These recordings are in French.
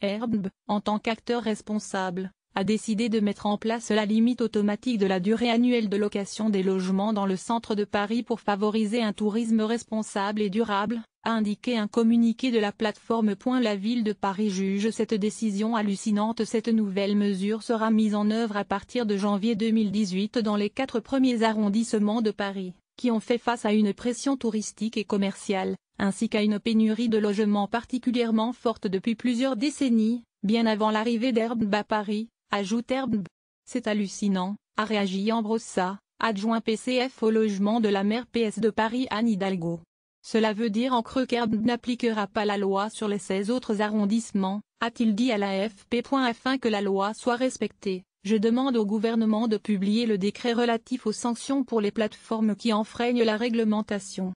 Airbnb, en tant qu'acteur responsable, a décidé de mettre en place la limite automatique de la durée annuelle de location des logements dans le centre de Paris pour favoriser un tourisme responsable et durable, a indiqué un communiqué de la plateforme. La ville de Paris juge cette décision hallucinante. Cette nouvelle mesure sera mise en œuvre à partir de janvier 2018 dans les 4 premiers arrondissements de Paris, qui ont fait face à une pression touristique et commerciale, ainsi qu'à une pénurie de logements particulièrement forte depuis plusieurs décennies, bien avant l'arrivée d'Airbnb à Paris, ajoute Airbnb. C'est hallucinant, a réagi Ambrossa, adjoint PCF au logement de la maire PS de Paris Anne Hidalgo. Cela veut dire en creux qu'Airbnb n'appliquera pas la loi sur les 16 autres arrondissements, a-t-il dit à l'AFP. Afin que la loi soit respectée, je demande au gouvernement de publier le décret relatif aux sanctions pour les plateformes qui enfreignent la réglementation.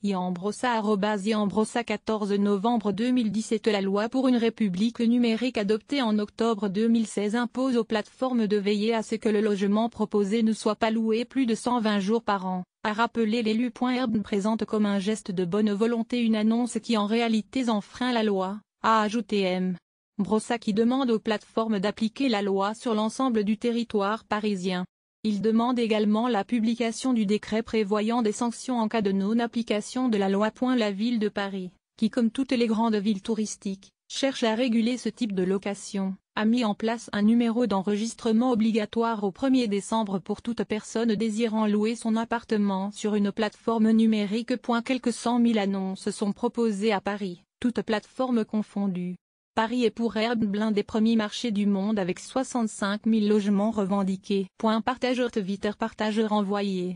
Iambrossa 14 novembre 2017. La loi pour une république numérique adoptée en octobre 2016 impose aux plateformes de veiller à ce que le logement proposé ne soit pas loué plus de 120 jours par an, a rappelé l'élu. Airbnb présente comme un geste de bonne volonté une annonce qui en réalité enfreint la loi, a ajouté M. Brossa, qui demande aux plateformes d'appliquer la loi sur l'ensemble du territoire parisien. Il demande également la publication du décret prévoyant des sanctions en cas de non-application de la loi. La ville de Paris, qui comme toutes les grandes villes touristiques, cherche à réguler ce type de location, a mis en place un numéro d'enregistrement obligatoire au 1er décembre pour toute personne désirant louer son appartement sur une plateforme numérique. Quelques 100 000 annonces sont proposées à Paris, toutes plateformes confondues. Paris est pour Airbnb l'un des premiers marchés du monde avec 65 000 logements revendiqués. Partageur Twitter. Partageur envoyé.